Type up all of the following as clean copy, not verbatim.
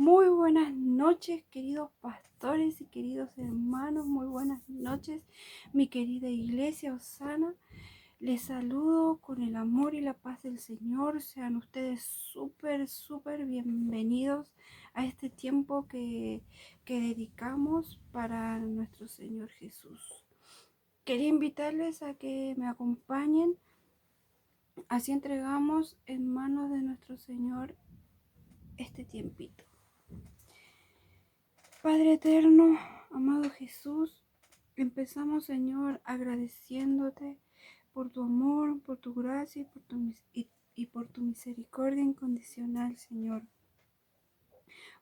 Muy buenas noches, queridos pastores y queridos hermanos. Muy buenas noches, mi querida iglesia Osana. Les saludo con el amor y la paz del Señor. Sean ustedes súper bienvenidos a este tiempo que dedicamos para nuestro Señor Jesús. Quería invitarles a que me acompañen. Así entregamos en manos de nuestro Señor este tiempito. Padre eterno, amado Jesús, empezamos, Señor, agradeciéndote por tu amor, por tu gracia y por tu misericordia incondicional, Señor.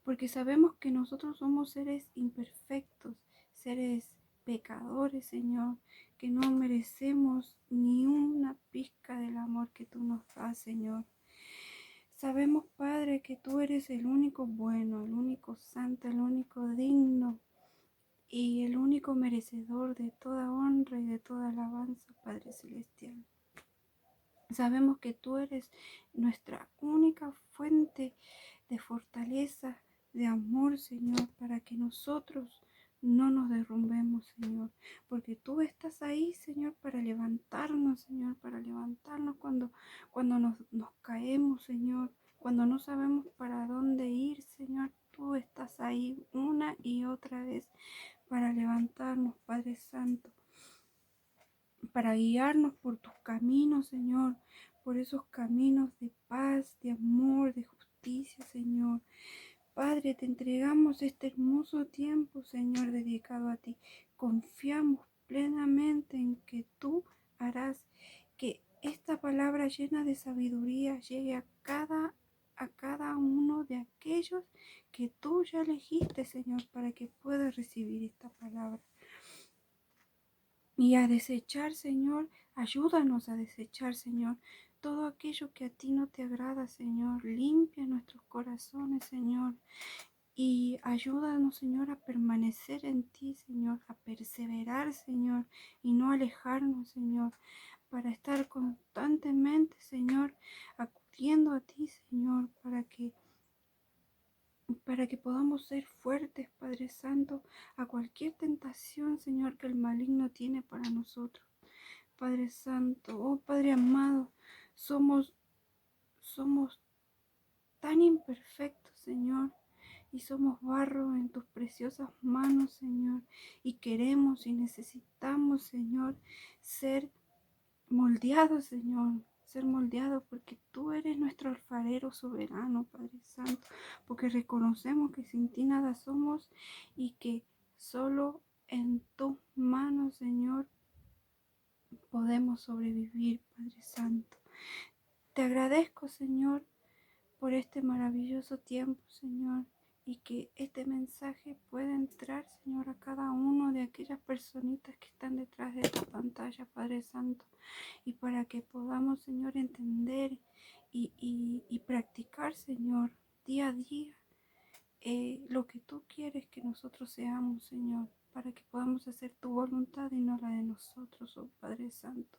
Porque sabemos que nosotros somos seres imperfectos, seres pecadores, Señor, que no merecemos ni una pizca del amor que tú nos das, Señor. Sabemos, Padre, que tú eres el único bueno, el único santo, el único digno y el único merecedor de toda honra y de toda alabanza, Padre Celestial. Sabemos que tú eres nuestra única fuente de fortaleza, de amor, Señor, para que nosotros no nos derrumbemos, Señor, porque tú estás ahí, Señor, para levantarnos, Señor, para levantarnos cuando nos caemos, Señor, cuando no sabemos para dónde ir, Señor, tú estás ahí una y otra vez para levantarnos, Padre Santo, para guiarnos por tus caminos, Señor, por esos caminos de paz, de amor, de justicia, Señor. Padre, te entregamos este hermoso tiempo, Señor, dedicado a ti. Confiamos plenamente en que tú harás que esta palabra llena de sabiduría llegue a cada uno de aquellos que tú ya elegiste, Señor, para que pueda recibir esta palabra. Y a desechar, Señor, ayúdanos a desechar, Señor, todo aquello que a ti no te agrada, Señor. Limpia nuestros corazones, Señor. Y ayúdanos, Señor, a permanecer en ti, Señor, a perseverar, Señor, y no alejarnos, Señor, para estar constantemente, Señor, acudiendo a ti, Señor, para que podamos ser fuertes, Padre Santo, a cualquier tentación, Señor, que el maligno tiene para nosotros. Padre Santo, oh Padre amado, somos tan imperfectos, Señor, y somos barro en tus preciosas manos, Señor, y queremos y necesitamos, Señor, ser moldeados, Señor, ser moldeados porque tú eres nuestro alfarero soberano, Padre Santo, porque reconocemos que sin ti nada somos y que solo en tus manos, Señor, podemos sobrevivir, Padre Santo. Te agradezco, Señor, por este maravilloso tiempo, Señor, y que este mensaje pueda entrar, Señor, a cada uno de aquellas personitas que están detrás de esta pantalla, Padre Santo, y para que podamos, Señor, entender y practicar, Señor, día a día lo que tú quieres que nosotros seamos, Señor, para que podamos hacer tu voluntad y no la de nosotros, oh Padre Santo.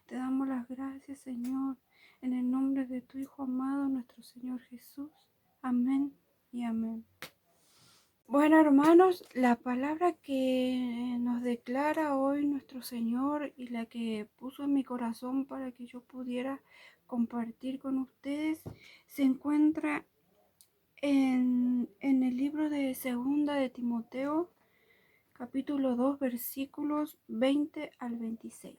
Te damos las gracias, Señor, en el nombre de tu Hijo amado, nuestro Señor Jesús. Amén y amén. Bueno, hermanos, la palabra que nos declara hoy nuestro Señor y la que puso en mi corazón para que yo pudiera compartir con ustedes se encuentra en el libro de Segunda de Timoteo, capítulo 2, versículos 20 al 26.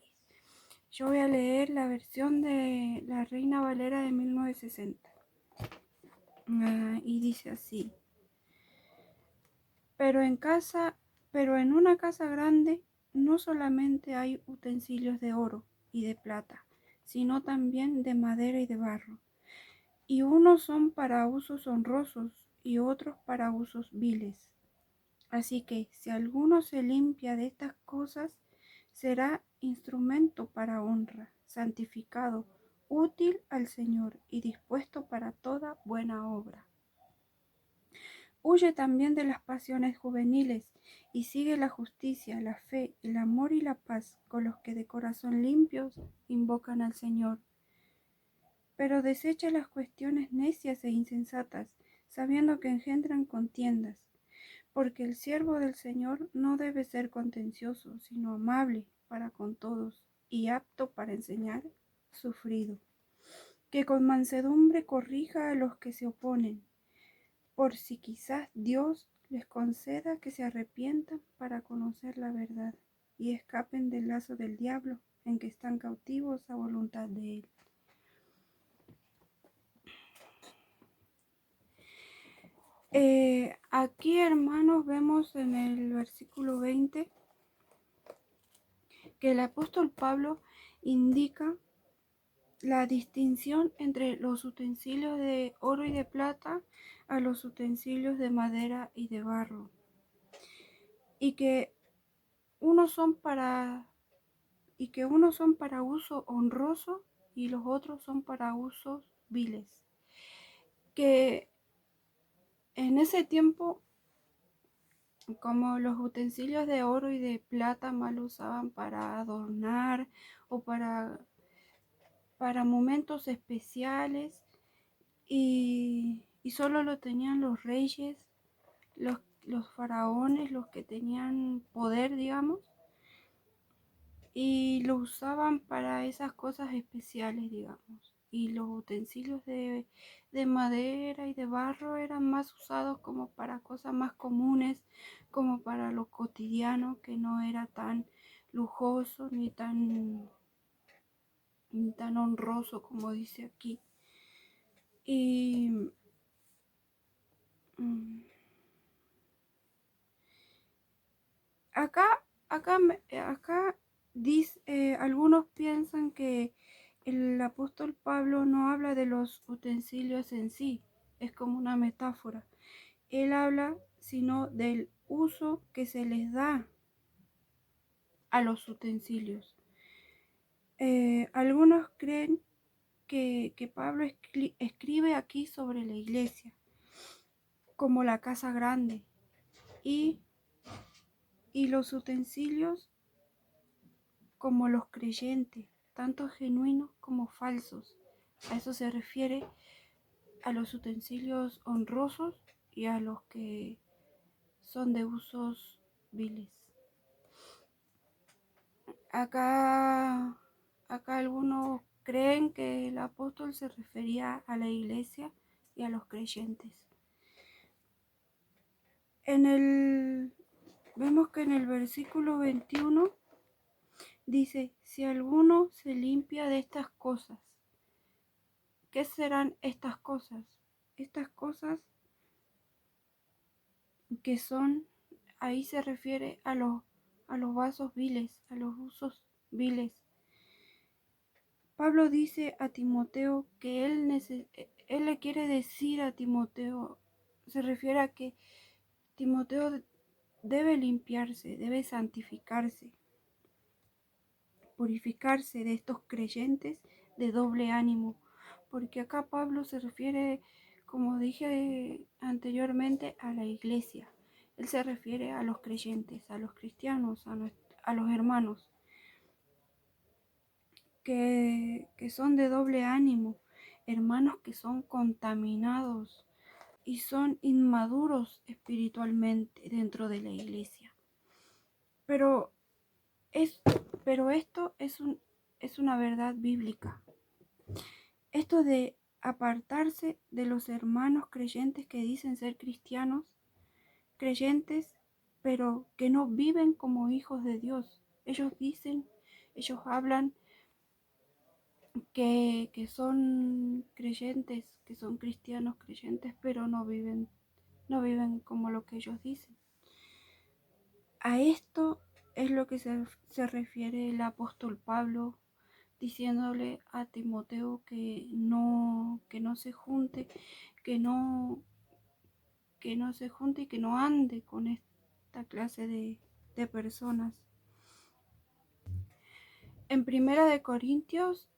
Yo voy a leer la versión de la Reina Valera de 1960. Y dice así: pero en una casa grande no solamente hay utensilios de oro y de plata, sino también de madera y de barro. Y unos son para usos honrosos y otros para usos viles. Así que si alguno se limpia de estas cosas, será instrumento para honra, santificado, útil al Señor y dispuesto para toda buena obra. Huye también de las pasiones juveniles y sigue la justicia, la fe, el amor y la paz con los que de corazón limpios invocan al Señor. Pero desecha las cuestiones necias e insensatas, sabiendo que engendran contiendas. Porque el siervo del Señor no debe ser contencioso, sino amable para con todos y apto para enseñar, sufrido, que con mansedumbre corrija a los que se oponen, por si quizás Dios les conceda que se arrepientan para conocer la verdad y escapen del lazo del diablo en que están cautivos a voluntad de él. Aquí, hermanos, vemos en el versículo 20 que el apóstol Pablo indica la distinción entre los utensilios de oro y de plata a los utensilios de madera y de barro, y que unos son para uso honroso y los otros son para usos viles. Que en ese tiempo, como los utensilios de oro y de plata más lo usaban para adornar o para momentos especiales, y solo lo tenían los reyes, los faraones, los que tenían poder, digamos, y lo usaban para esas cosas especiales, digamos. Y los utensilios de madera y de barro eran más usados como para cosas más comunes, como para lo cotidiano, que no era tan lujoso ni tan honroso como dice aquí. Y mm, acá dice, algunos piensan que el apóstol Pablo no habla de los utensilios en sí, es como una metáfora. Él habla sino del uso que se les da a los utensilios. Algunos creen que Pablo escribe aquí sobre la iglesia, como la casa grande, y, y los utensilios como los creyentes, tanto genuinos como falsos. A eso se refiere a los utensilios honrosos y a los que son de usos viles. Acá, acá algunos creen que el apóstol se refería a la iglesia y a los creyentes. Vemos que en el versículo 21 dice, si alguno se limpia de estas cosas, ¿qué serán estas cosas? Estas cosas que son, ahí se refiere a los vasos viles, a los usos viles. Pablo dice a Timoteo que él le quiere decir a Timoteo, se refiere a que Timoteo debe limpiarse, debe santificarse, purificarse de estos creyentes de doble ánimo, porque acá Pablo se refiere, como dije anteriormente, a la iglesia. Él se refiere a los creyentes, a los cristianos, a los hermanos, que son de doble ánimo, hermanos que son contaminados y son inmaduros espiritualmente dentro de la iglesia. Pero, es, pero esto es una verdad bíblica. Esto de apartarse de los hermanos creyentes que dicen ser cristianos, creyentes, pero que no viven como hijos de Dios. Ellos hablan que son creyentes, que son cristianos creyentes, pero no viven como lo que ellos dicen. A esto es lo que se refiere el apóstol Pablo, diciéndole a Timoteo que no se junte, que no, que no se junte y que no ande con esta clase de personas. En Primera de Corintios,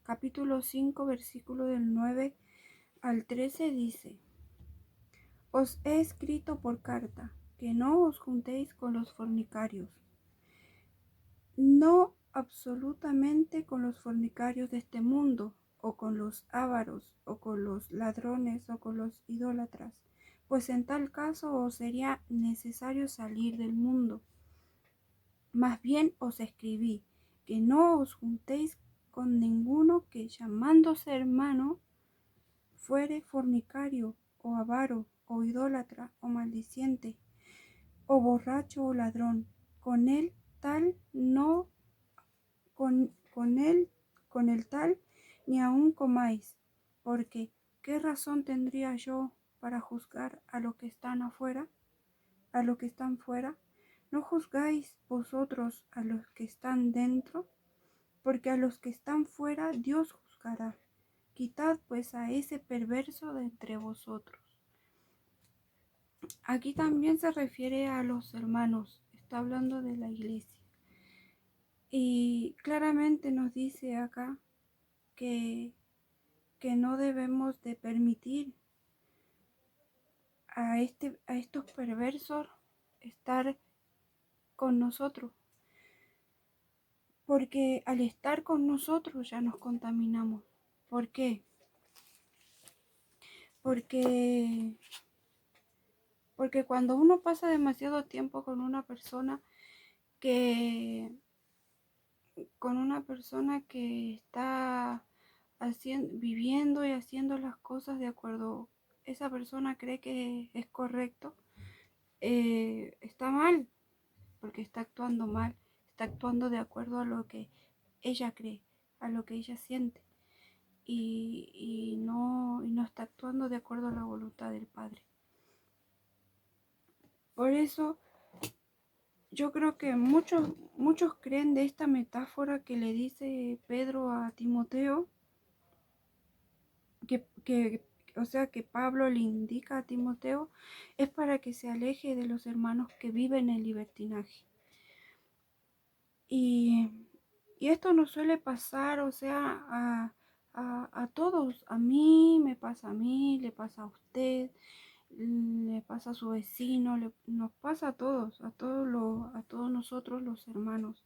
capítulo 5, versículo del 9 al 13 dice: Os he escrito por carta que no os juntéis con los fornicarios, no absolutamente con los fornicarios de este mundo, o con los ávaros, o con los ladrones, o con los idólatras, pues en tal caso os sería necesario salir del mundo. Más bien os escribí que no os juntéis con ninguno que llamándose hermano fuere fornicario, o avaro, o idólatra, o maldiciente, o borracho, o ladrón. Con él tal no, con el tal ni aun comáis, porque ¿qué razón tendría yo para juzgar a los que están afuera? A los que están fuera, ¿no juzgáis vosotros a los que están dentro? Porque a los que están fuera Dios juzgará. Quitad pues a ese perverso de entre vosotros. Aquí también se refiere a los hermanos, está hablando de la iglesia. Y claramente nos dice acá que, que no debemos de permitir a estos perversos estar con nosotros, porque al estar con nosotros ya nos contaminamos. ¿Por qué? Porque, porque cuando uno pasa demasiado tiempo que, con una persona que está viviendo y haciendo las cosas de acuerdo, esa persona cree que es correcto, está mal, porque está actuando mal, está actuando de acuerdo a lo que ella cree, a lo que ella siente, y no está actuando de acuerdo a la voluntad del Padre. Por eso yo creo que muchos creen de esta metáfora que le dice Pedro a Timoteo, que o sea que Pablo le indica a Timoteo, es para que se aleje de los hermanos que viven en libertinaje. Y, y esto nos suele pasar, o sea, a todos. A mí, me pasa a mí, le pasa a usted, le pasa a su vecino, nos pasa a todos, a todos nosotros los hermanos.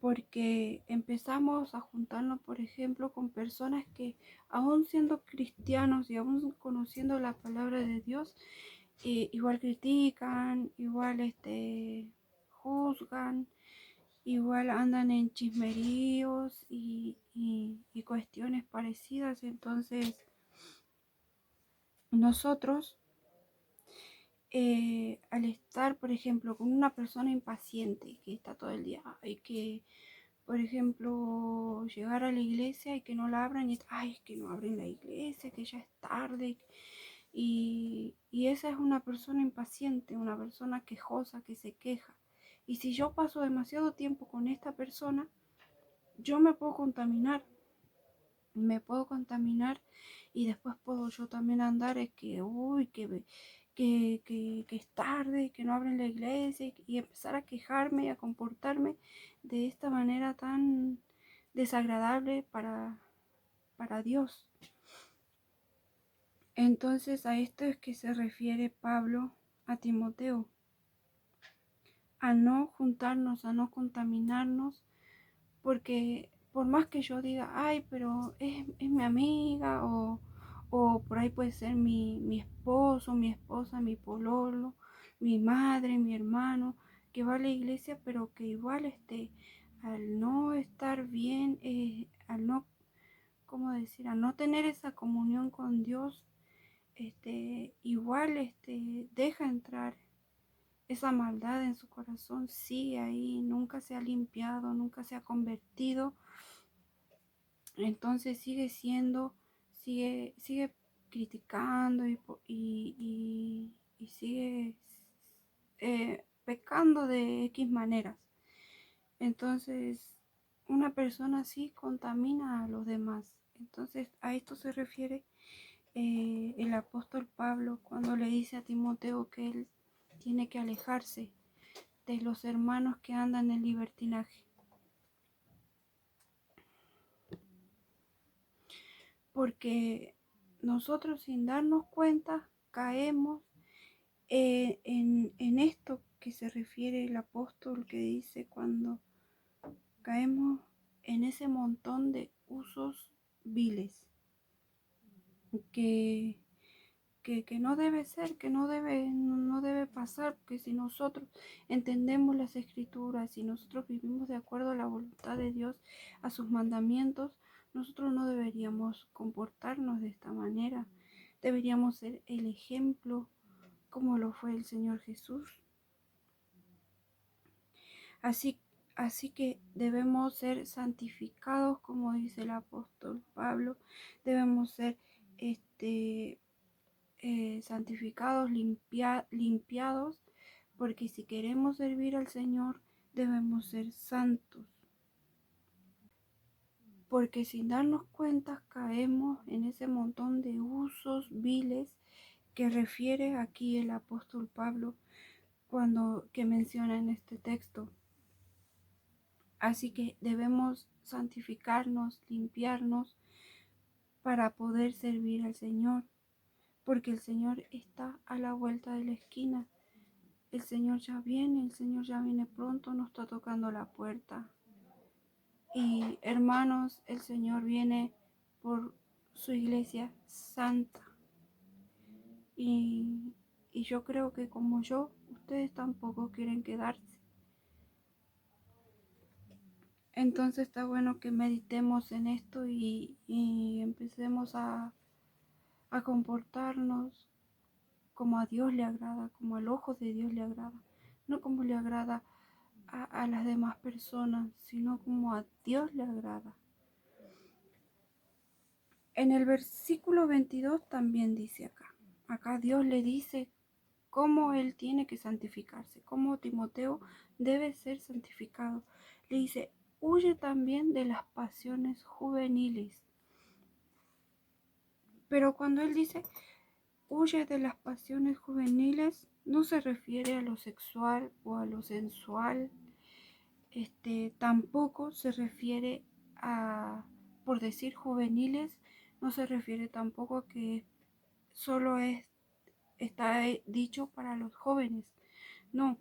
Porque empezamos a juntarnos, por ejemplo, con personas que aún siendo cristianos y aún conociendo la palabra de Dios, igual critican, igual juzgan, igual andan en chismeríos y cuestiones parecidas. Entonces, nosotros, al estar, por ejemplo, con una persona impaciente que está todo el día y que, por ejemplo, llegar a la iglesia y que no la abran y ay, es que no abren la iglesia, que ya es tarde. Y esa es una persona impaciente, una persona quejosa, que se queja. Y si yo paso demasiado tiempo con esta persona, yo me puedo contaminar y después puedo yo también andar, es que, uy, que es tarde, que no abren la iglesia y empezar a quejarme y a comportarme de esta manera tan desagradable para Dios. Entonces a esto es que se refiere Pablo a Timoteo, a no juntarnos, a no contaminarnos, porque por más que yo diga, ay, pero es mi amiga, o por ahí puede ser mi esposo, mi esposa, mi pololo, mi madre, mi hermano, que va a la iglesia, pero que igual al no estar bien, al no, ¿cómo decir? Al no tener esa comunión con Dios, igual deja entrar esa maldad en su corazón, sigue ahí, nunca se ha limpiado, nunca se ha convertido. Entonces sigue criticando y sigue pecando de X maneras. Entonces, una persona así contamina a los demás. Entonces, a esto se refiere el apóstol Pablo cuando le dice a Timoteo que él tiene que alejarse de los hermanos que andan en libertinaje. Porque nosotros sin darnos cuenta caemos en esto que se refiere el apóstol, que dice cuando caemos en ese montón de usos viles que, que no debe ser, que no debe pasar, porque si nosotros entendemos las escrituras, si nosotros vivimos de acuerdo a la voluntad de Dios, a sus mandamientos, nosotros no deberíamos comportarnos de esta manera. Deberíamos ser el ejemplo como lo fue el Señor Jesús. Así que debemos ser santificados, como dice el apóstol Pablo. Debemos ser santificados, limpiados, porque si queremos servir al Señor, debemos ser santos. Porque sin darnos cuenta caemos en ese montón de usos viles que refiere aquí el apóstol Pablo que menciona en este texto. Así que debemos santificarnos, limpiarnos para poder servir al Señor, porque el Señor está a la vuelta de la esquina. El Señor ya viene pronto, nos está tocando la puerta. Y hermanos, el Señor viene por su iglesia santa. Y yo creo que como yo, ustedes tampoco quieren quedarse. Entonces está bueno que meditemos en esto y empecemos a comportarnos como a Dios le agrada, como al ojo de Dios le agrada, no como le agrada a las demás personas, sino como a Dios le agrada. En el versículo 22 también dice acá Dios le dice cómo él tiene que santificarse, cómo Timoteo debe ser santificado. Le dice, huye también de las pasiones juveniles. Pero cuando él dice, huye de las pasiones juveniles, no se refiere a lo sexual o a lo sensual. Tampoco se refiere a, por decir juveniles, no se refiere tampoco a que solo está dicho para los jóvenes. No.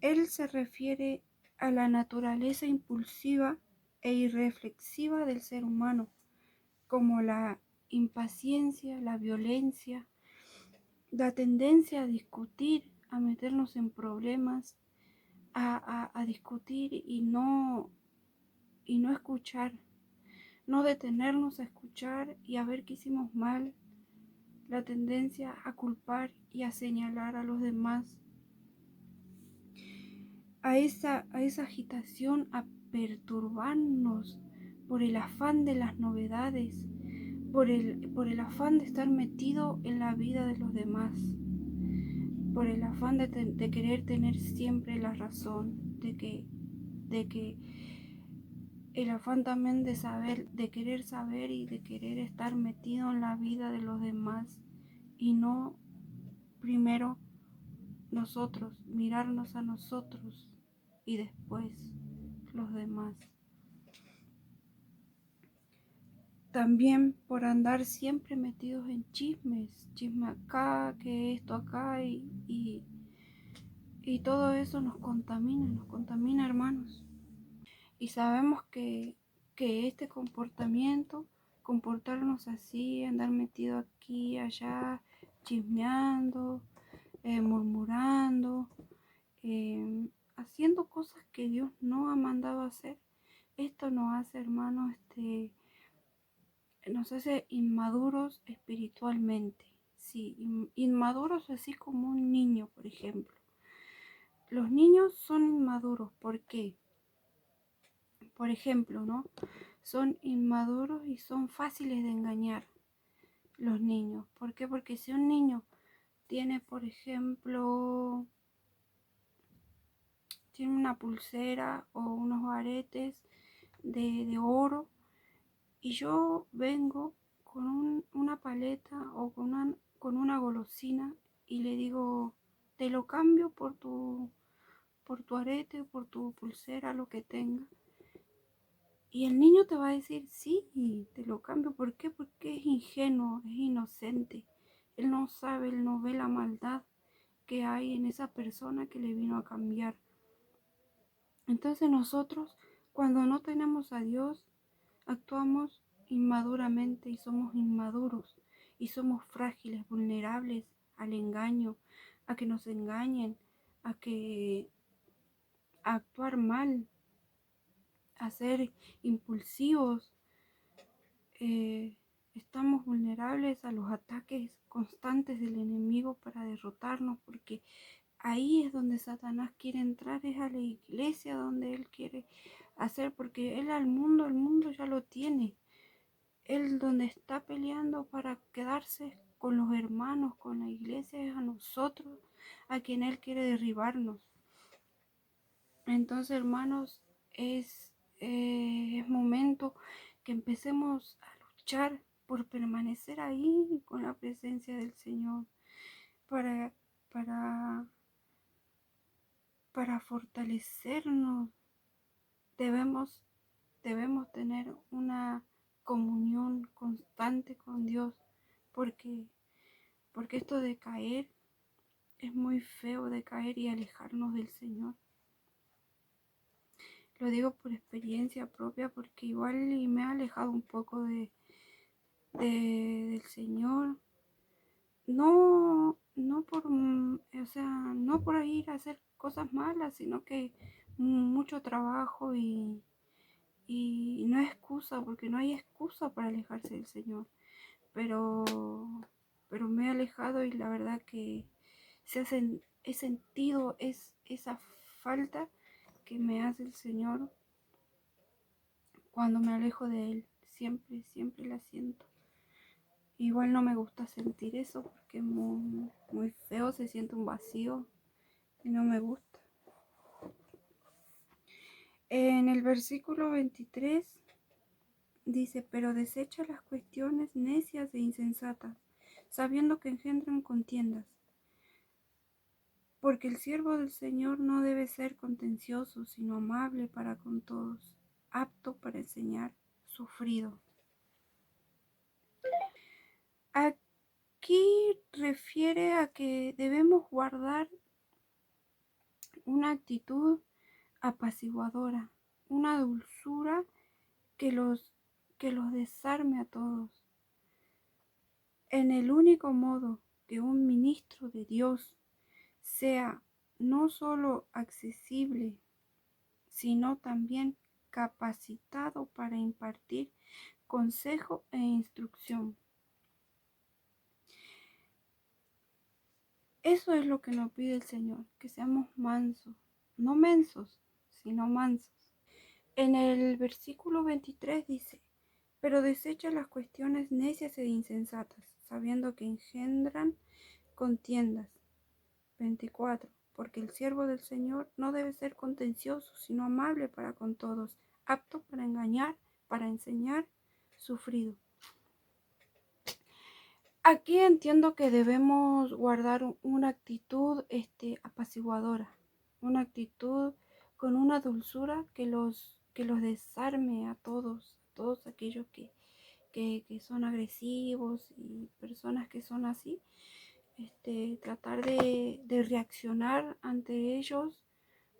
Él se refiere a la naturaleza impulsiva e irreflexiva del ser humano, como la impaciencia, la violencia, la tendencia a discutir, a meternos en problemas, a discutir y no escuchar, no detenernos a escuchar y a ver qué hicimos mal, la tendencia a culpar y a señalar a los demás, a esa agitación, a perturbarnos por el afán de las novedades, por el afán de estar metido en la vida de los demás, por el afán de querer tener siempre la razón, de que el afán también de querer saber y de querer estar metido en la vida de los demás y no primero nosotros, mirarnos a nosotros y después los demás. También por andar siempre metidos en chisme acá, que esto acá y todo eso nos contamina hermanos. Y sabemos que este comportarnos así, andar metido aquí, allá, chismeando, murmurando, haciendo cosas que Dios no ha mandado hacer, esto nos hace, hermanos, nos hace inmaduros espiritualmente. Sí, inmaduros así como un niño, por ejemplo. Los niños son inmaduros, ¿por qué? Por ejemplo, ¿no? Son inmaduros y son fáciles de engañar los niños. ¿Por qué? Porque si un niño tiene, por ejemplo, tiene una pulsera o unos aretes de oro y yo vengo con una paleta o con una golosina y le digo, te lo cambio por tu arete, por tu pulsera, lo que tenga. Y el niño te va a decir, sí, te lo cambio. ¿Por qué? Porque es ingenuo, es inocente. Él no sabe, él no ve la maldad que hay en esa persona que le vino a cambiar. Entonces nosotros, cuando no tenemos a Dios, actuamos inmaduramente y somos inmaduros y somos frágiles, vulnerables al engaño, a que nos engañen, a actuar mal, a ser impulsivos. eh, Estamos vulnerables a los ataques constantes del enemigo para derrotarnos, porque ahí es donde Satanás quiere entrar, es a la iglesia donde él quiere hacer, porque él al mundo, el mundo ya lo tiene. Él donde está peleando para quedarse con los hermanos, con la iglesia, es a nosotros, a quien él quiere derribarnos. Entonces, hermanos, es momento que empecemos a luchar por permanecer ahí con la presencia del Señor, para, para, para fortalecernos. Debemos, debemos tener una comunión constante con Dios, porque, porque esto de caer es muy feo, de caer y alejarnos del Señor. Lo digo por experiencia propia, porque igual y me ha alejado un poco del Señor. No, no por, o sea, no por ir a hacer cosas malas, sino que mucho trabajo y no es excusa, porque no hay excusa para alejarse del Señor. Pero, pero me he alejado y la verdad que he sentido esa falta que me hace el Señor cuando me alejo de Él. Siempre, siempre la siento. Igual no me gusta sentir eso porque es muy, muy feo, se siente un vacío y no me gusta. En el versículo 23 dice, pero desecha las cuestiones necias e insensatas, sabiendo que engendran contiendas. Porque el siervo del Señor no debe ser contencioso, sino amable para con todos, apto para enseñar, sufrido. Aquí refiere a que debemos guardar una actitud apaciguadora, una dulzura que que los desarme a todos. En el único modo que un ministro de Dios sea no solo accesible, sino también capacitado para impartir consejo e instrucción. Eso es lo que nos pide el Señor, que seamos mansos, no mensos, sino mansos. En el versículo 23 dice, pero desecha las cuestiones necias e insensatas, sabiendo que engendran contiendas. 24. Porque el siervo del Señor no debe ser contencioso, sino amable para con todos, apto para engañar, para enseñar, sufrido. Aquí entiendo que debemos guardar una actitud apaciguadora, una actitud con una dulzura que los desarme a todos aquellos que son agresivos y personas que son así. Tratar de reaccionar ante ellos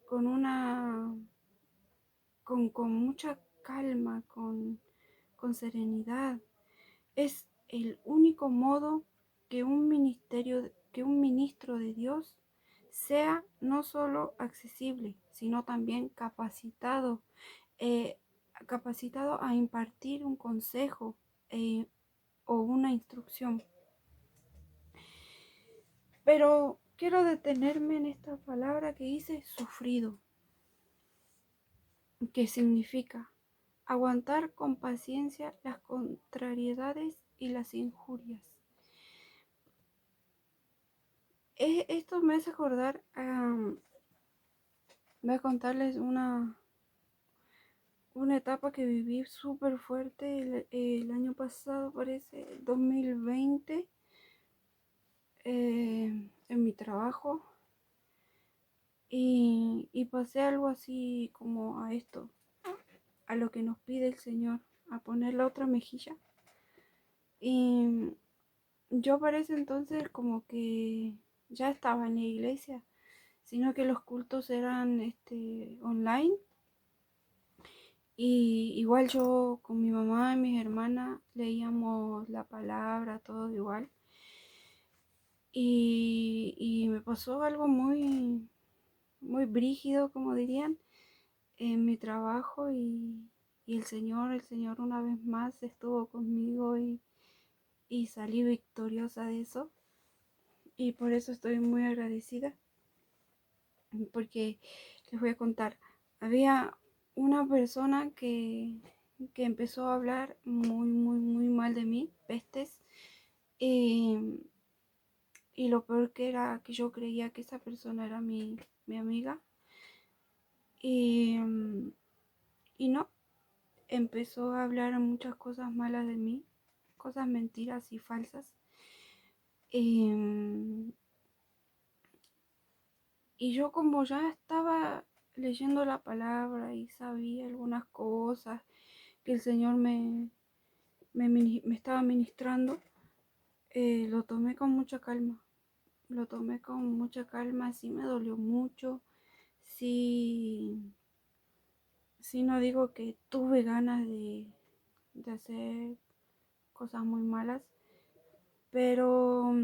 con con mucha calma, con serenidad. Es el único modo que un ministro de Dios sea no solo accesible, sino también eh, capacitado a impartir un consejo o una instrucción. Pero quiero detenerme en esta palabra que dice sufrido, que significa aguantar con paciencia las contrariedades y las injurias. Esto me hace acordar, voy a contarles una etapa que viví súper fuerte el año pasado, parece, el 2020, en mi trabajo. Y pasé algo así como a esto, a lo que nos pide el Señor, a poner la otra mejilla. Y yo para ese entonces como que ya estaba en la iglesia sino que los cultos eran online. Y igual yo con mi mamá y mis hermanas leíamos la palabra, todo igual. Y me pasó algo muy, muy brígido, como dirían, en mi trabajo y el Señor una vez más estuvo conmigo y salí victoriosa de eso. Y por eso estoy muy agradecida, porque les voy a contar, había una persona que empezó a hablar muy, muy, muy mal de mí, pestes, y, y lo peor que era que yo creía que esa persona era mi amiga, y, y no, empezó a hablar muchas cosas malas de mí, cosas mentiras y falsas. Y, y yo como ya estaba leyendo la palabra y sabía algunas cosas que el Señor me estaba ministrando, lo tomé con mucha calma. Lo tomé con mucha calma, sí me dolió mucho, sí, sí no digo que tuve ganas de hacer cosas muy malas, pero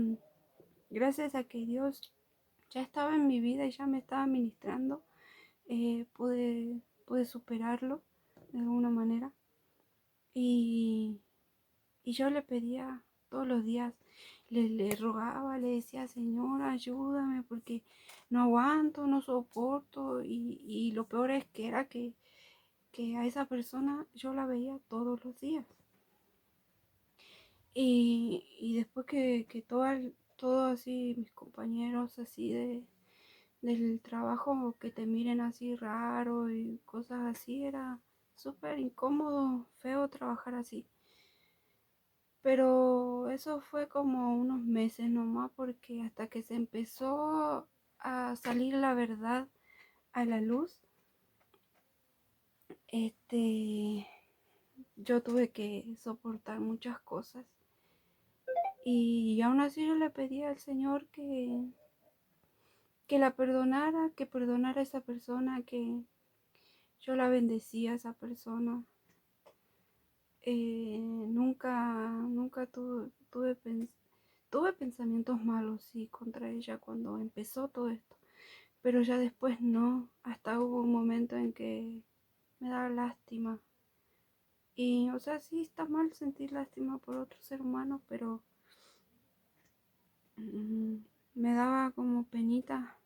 gracias a que Dios ya estaba en mi vida y ya me estaba ministrando, pude superarlo de alguna manera. Y, y yo le pedía todos los días, le rogaba, le decía, Señor, ayúdame porque no aguanto, no soporto. Y lo peor es que era que a esa persona yo la veía todos los días. Y después que todo así, mis compañeros así del trabajo, que te miren así raro y cosas así, era súper incómodo, feo trabajar así. Pero eso fue como unos meses nomás, porque hasta que se empezó a salir la verdad a la luz, yo tuve que soportar muchas cosas. Y aún así yo le pedí al Señor que la perdonara, que perdonara a esa persona, que yo la bendecía a esa persona. Nunca tuve pensamientos malos, sí, contra ella cuando empezó todo esto, pero ya después no, hasta hubo un momento en que me daba lástima. Y, o sea, sí está mal sentir lástima por otro ser humano, pero mm, me daba como penita,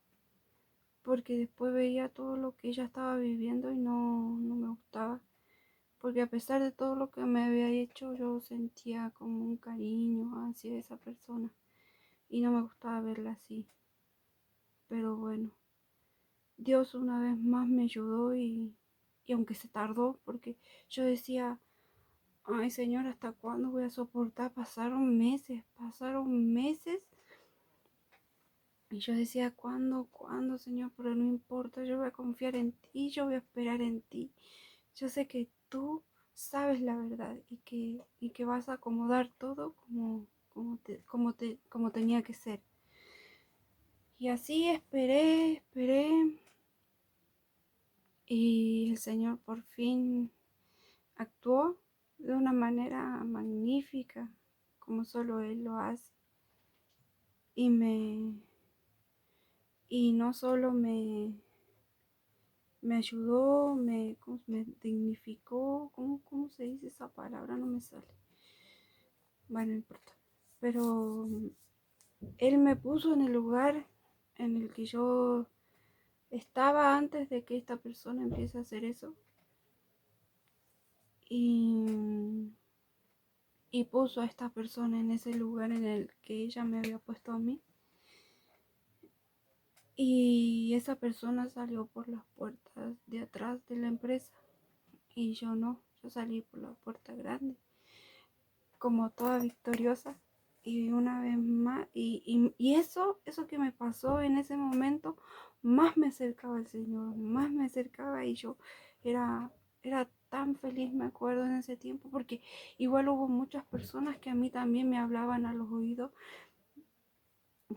porque después veía todo lo que ella estaba viviendo y no me gustaba. Porque a pesar de todo lo que me había hecho, yo sentía como un cariño hacia esa persona y no me gustaba verla así. Pero bueno, Dios una vez más me ayudó y aunque se tardó, porque yo decía, ay Señor, ¿hasta cuándo voy a soportar? Pasaron meses. Y yo decía, ¿cuándo, Señor? Pero no importa, yo voy a confiar en ti, yo voy a esperar en ti. Yo sé que tú sabes la verdad y que vas a acomodar todo como tenía que ser. Y así esperé, y el Señor por fin actuó de una manera magnífica, como solo Él lo hace. Y y no solo me ayudó, me dignificó, ¿cómo se dice esa palabra? No me sale. Bueno, no importa. Pero Él me puso en el lugar en el que yo estaba antes de que esta persona empiece a hacer eso. Y, y puso a esta persona en ese lugar en el que ella me había puesto a mí. Y esa persona salió por las puertas de atrás de la empresa. Y yo no, yo salí por la puerta grande, como toda victoriosa. Y una vez más, y eso que me pasó en ese momento, más me acercaba al Señor, más me acercaba. Y yo era, era tan feliz, me acuerdo, en ese tiempo, porque igual hubo muchas personas que a mí también me hablaban a los oídos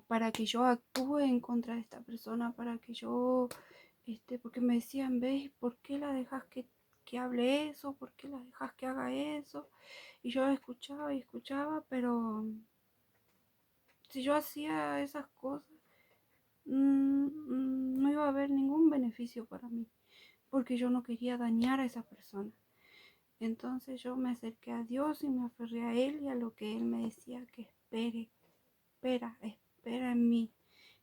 para que yo actúe en contra de esta persona, para que yo, porque me decían, ¿ves? ¿Por qué la dejas que hable eso? ¿Por qué la dejas que haga eso? Y yo escuchaba y escuchaba, pero si yo hacía esas cosas, no iba a haber ningún beneficio para mí, porque yo no quería dañar a esa persona. Entonces yo me acerqué a Dios y me aferré a Él y a lo que Él me decía que espera en mí.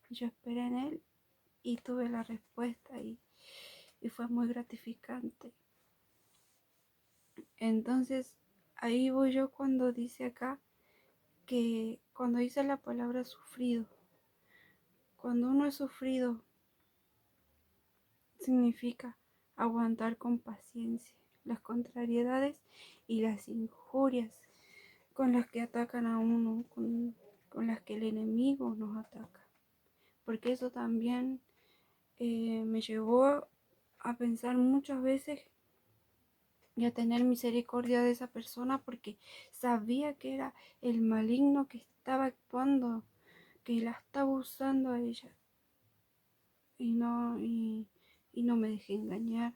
Y yo esperé en Él y tuve la respuesta y fue muy gratificante. Entonces ahí voy yo cuando dice acá que cuando dice la palabra sufrido, cuando uno es sufrido significa aguantar con paciencia las contrariedades y las injurias con las que atacan a uno, con las que el enemigo nos ataca. Porque eso también me llevó a pensar muchas veces y a tener misericordia de esa persona porque sabía que era el maligno que estaba actuando, que la estaba usando a ella y no me dejé engañar.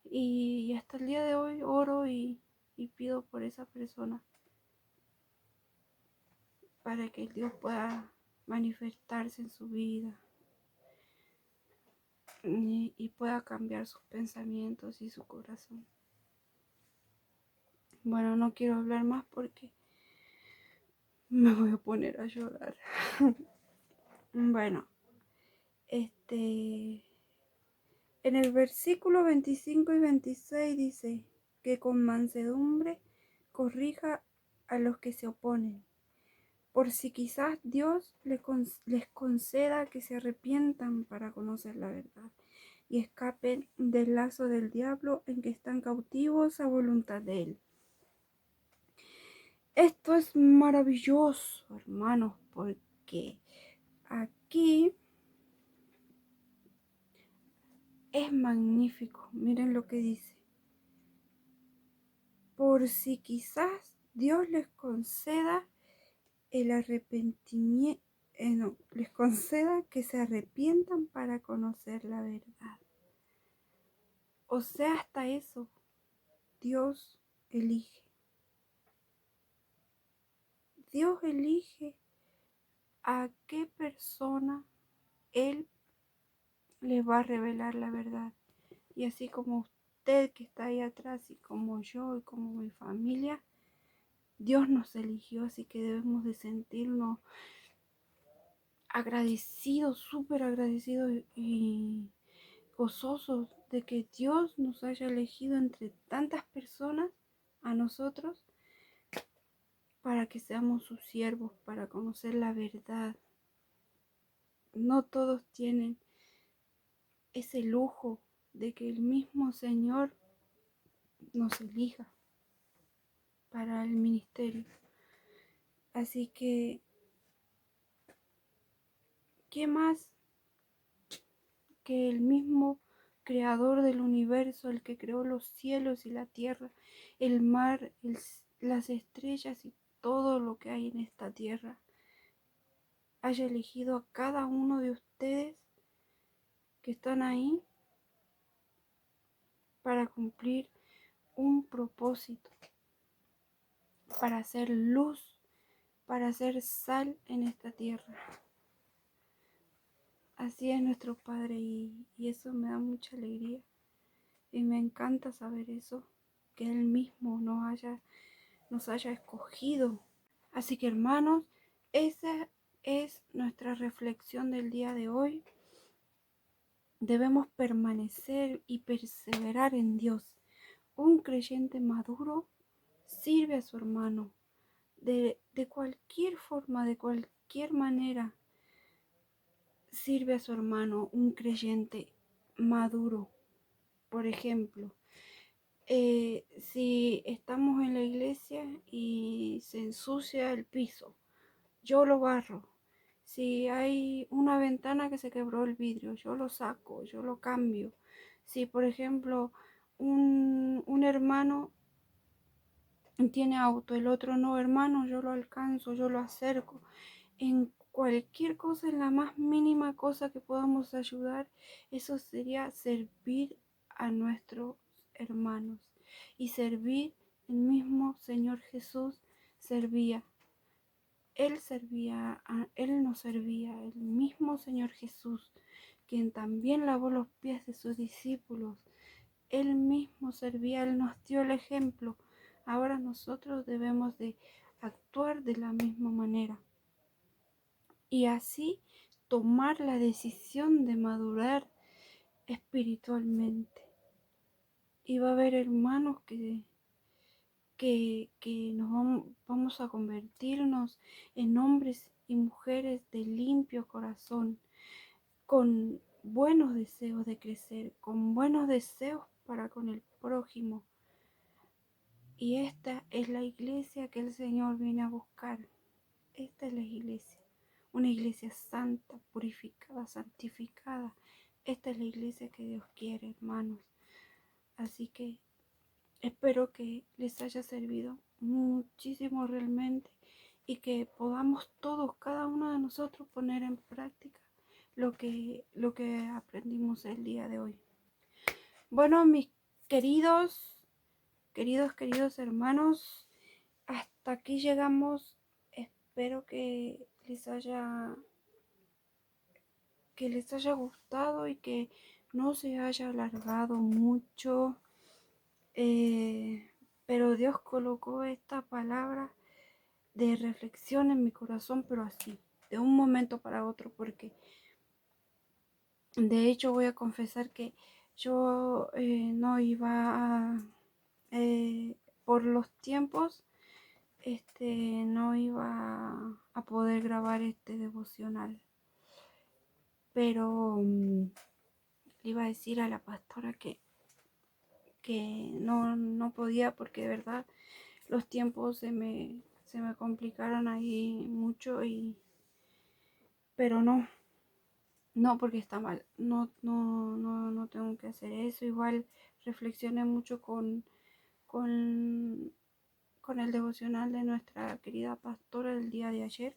Y hasta el día de hoy oro y pido por esa persona para que Dios pueda manifestarse en su vida y pueda cambiar sus pensamientos y su corazón. Bueno, no quiero hablar más porque me voy a poner a llorar. Bueno, en el versículo 25 y 26 dice que con mansedumbre corrija a los que se oponen, por si quizás Dios les conceda que se arrepientan para conocer la verdad y escapen del lazo del diablo en que están cautivos a voluntad de él. Esto es maravilloso, hermanos, porque aquí es magnífico. Miren lo que dice. Por si quizás Dios les conceda el arrepentimiento, no, les conceda que se arrepientan para conocer la verdad. O sea, hasta eso, Dios elige. Dios elige a qué persona Él le va a revelar la verdad. Y así como usted que está ahí atrás y como yo y como mi familia, Dios nos eligió, así que debemos de sentirnos agradecidos, súper agradecidos y gozosos de que Dios nos haya elegido entre tantas personas a nosotros para que seamos sus siervos, para conocer la verdad. No todos tienen ese lujo de que el mismo Señor nos elija para el ministerio. Así que, ¿qué más que el mismo creador del universo, el que creó los cielos y la tierra, el mar, las estrellas y todo lo que hay en esta tierra, haya elegido a cada uno de ustedes que están ahí para cumplir un propósito, para hacer luz, para hacer sal en esta tierra? Así es nuestro Padre y eso me da mucha alegría y me encanta saber eso, que Él mismo nos haya escogido. Así que hermanos, esa es nuestra reflexión del día de hoy. Debemos permanecer y perseverar en Dios. Un creyente maduro sirve a su hermano de cualquier forma, de cualquier manera. Sirve a su hermano un creyente maduro. Por ejemplo, si estamos en la iglesia y se ensucia el piso, yo lo barro. Si hay una ventana que se quebró el vidrio, yo lo saco, yo lo cambio. Si, por ejemplo, un hermano tiene auto, el otro no, hermano, yo lo alcanzo, yo lo acerco. En cualquier cosa, en la más mínima cosa que podamos ayudar, eso sería servir a nuestros hermanos y servir. El mismo Señor Jesús servía. Él nos servía, el mismo Señor Jesús, quien también lavó los pies de sus discípulos. Él mismo servía, Él nos dio el ejemplo. Ahora nosotros debemos de actuar de la misma manera y así tomar la decisión de madurar espiritualmente. Y va a haber hermanos que vamos a convertirnos en hombres y mujeres de limpio corazón, con buenos deseos de crecer, con buenos deseos para con el prójimo. Y esta es la iglesia que el Señor viene a buscar. Esta es la iglesia, una iglesia santa, purificada, santificada. Esta es la iglesia que Dios quiere, hermanos. Así que espero que les haya servido muchísimo realmente y que podamos todos, cada uno de nosotros, poner en práctica lo que aprendimos el día de hoy. Bueno, mis queridos hermanos, hasta aquí llegamos. Espero que les haya gustado y que no se haya alargado mucho. Pero Dios colocó esta palabra de reflexión en mi corazón, pero así, de un momento para otro, porque de hecho voy a confesar que yo no iba a, por los tiempos, no iba a poder grabar este devocional, pero le iba a decir a la pastora que no podía, porque de verdad los tiempos se me complicaron ahí mucho, pero no porque está mal, no tengo que hacer eso. Igual reflexioné mucho con, con el devocional de nuestra querida pastora del día de ayer,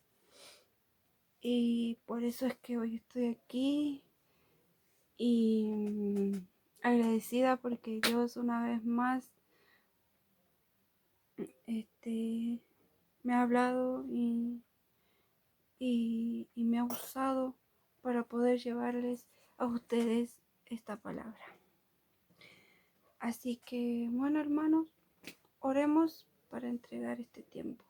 y por eso es que hoy estoy aquí y agradecida porque Dios una vez más me ha hablado y me ha usado para poder llevarles a ustedes esta palabra. Así que, bueno, hermanos, oremos para entregar este tiempo.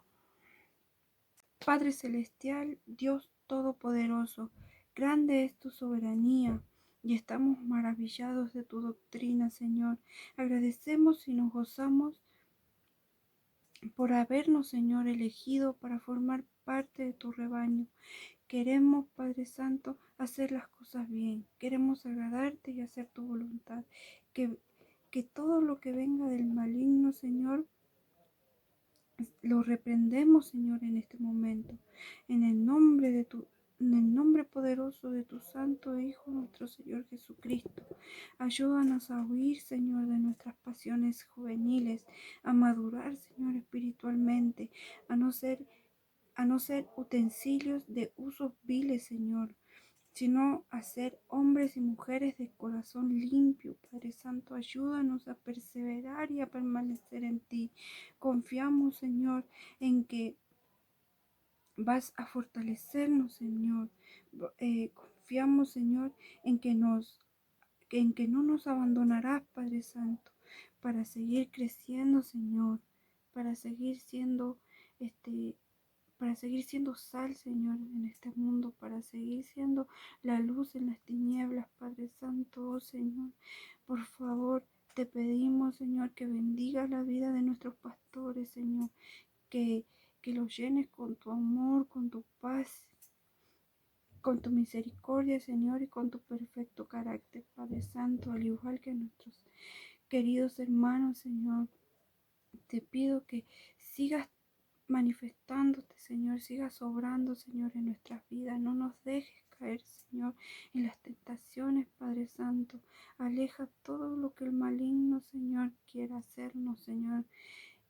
Padre Celestial, Dios Todopoderoso, grande es tu soberanía y estamos maravillados de tu doctrina, Señor. Agradecemos y nos gozamos por habernos, Señor, elegido para formar parte de tu rebaño. Queremos, Padre Santo, hacer las cosas bien. Queremos agradarte y hacer tu voluntad. Que todo lo que venga del maligno, Señor, lo reprendemos, Señor, en este momento. En el nombre en el nombre poderoso de tu Santo Hijo, nuestro Señor Jesucristo. Ayúdanos a huir, Señor, de nuestras pasiones juveniles, a madurar, Señor, espiritualmente, a no ser utensilios de usos viles, Señor, sino a ser hombres y mujeres de corazón limpio. Padre Santo, ayúdanos a perseverar y a permanecer en ti. Confiamos, Señor, en que vas a fortalecernos, Señor. Confiamos, Señor, en que no nos abandonarás, Padre Santo, para seguir creciendo, Señor, para seguir siendo este para seguir siendo sal, Señor, en este mundo, para seguir siendo la luz en las tinieblas, Padre Santo, oh Señor. Por favor, te pedimos, Señor, que bendigas la vida de nuestros pastores, Señor, que, que los llenes con tu amor, con tu paz, con tu misericordia, Señor, y con tu perfecto carácter, Padre Santo, al igual que nuestros queridos hermanos, Señor. Te pido que sigas manifestándote, Señor, sigas obrando, Señor, en nuestras vidas. No nos dejes caer, Señor, en las tentaciones, Padre Santo. Aleja todo lo que el maligno, Señor, quiera hacernos, Señor.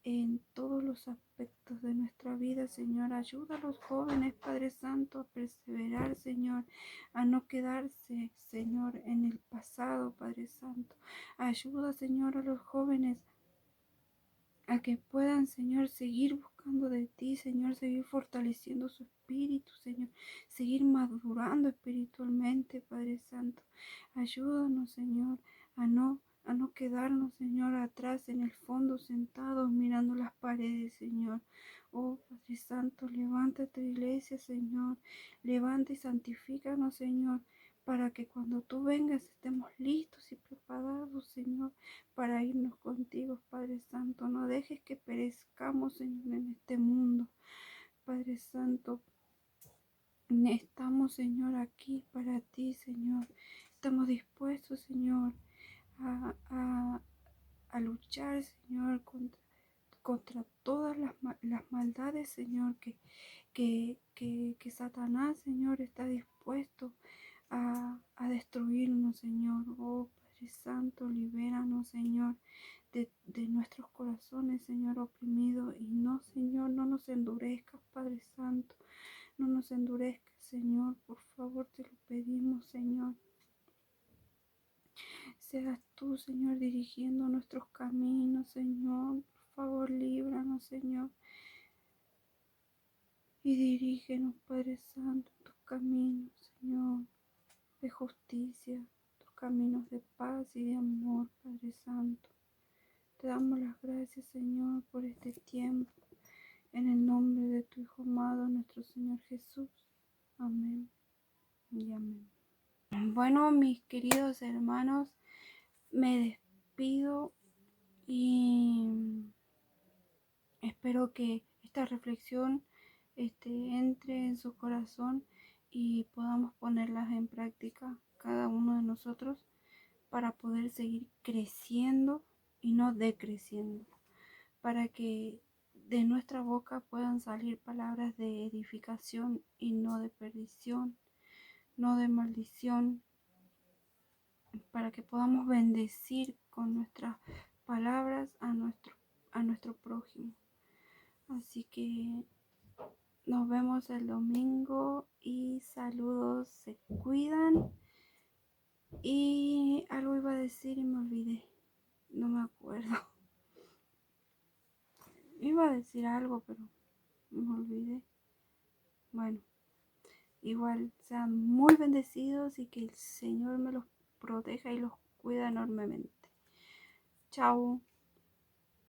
en todos los aspectos de nuestra vida, Señor. Ayuda a los jóvenes, Padre Santo, a perseverar, Señor, a no quedarse, Señor, en el pasado, Padre Santo. Ayuda, Señor, a los jóvenes a que puedan, Señor, seguir buscando de ti, Señor, seguir fortaleciendo su espíritu, Señor, seguir madurando espiritualmente, Padre Santo. Ayúdanos, Señor, a no quedarnos, Señor, atrás en el fondo, sentados mirando las paredes, Señor. Oh, Padre Santo, levanta tu iglesia, Señor. Levanta y santifícanos, Señor, para que cuando tú vengas estemos listos y preparados, Señor, para irnos contigo, Padre Santo. No dejes que perezcamos, Señor, en este mundo. Padre Santo, estamos, Señor, aquí para ti, Señor. Estamos dispuestos, Señor, a, a luchar, Señor, contra todas las maldades, Señor, que Satanás, Señor, está dispuesto a destruirnos, Señor. Oh, Padre Santo, libéranos, Señor, de nuestros corazones, Señor, oprimidos. Y no, Señor, no nos endurezcas, Padre Santo. No nos endurezcas, Señor. Por favor, te lo pedimos, Señor. Seas tú, Señor, dirigiendo nuestros caminos, Señor. Por favor, líbranos, Señor. Y dirígenos, Padre Santo, en tus caminos, Señor, de justicia, tus caminos de paz y de amor, Padre Santo. Te damos las gracias, Señor, por este tiempo, en el nombre de tu Hijo amado, nuestro Señor Jesús. Amén y amén. Bueno, mis queridos hermanos, me despido y espero que esta reflexión entre en su corazón y podamos ponerlas en práctica cada uno de nosotros para poder seguir creciendo y no decreciendo, para que de nuestra boca puedan salir palabras de edificación y no de perdición, no de maldición, para que podamos bendecir con nuestras palabras a nuestro prójimo. Así que nos vemos el domingo y saludos, se cuidan. Y algo iba a decir y me olvidé, no me acuerdo. Iba a decir algo, pero me olvidé. Bueno, igual sean muy bendecidos y que el Señor me los proteja y los cuida enormemente. Chao.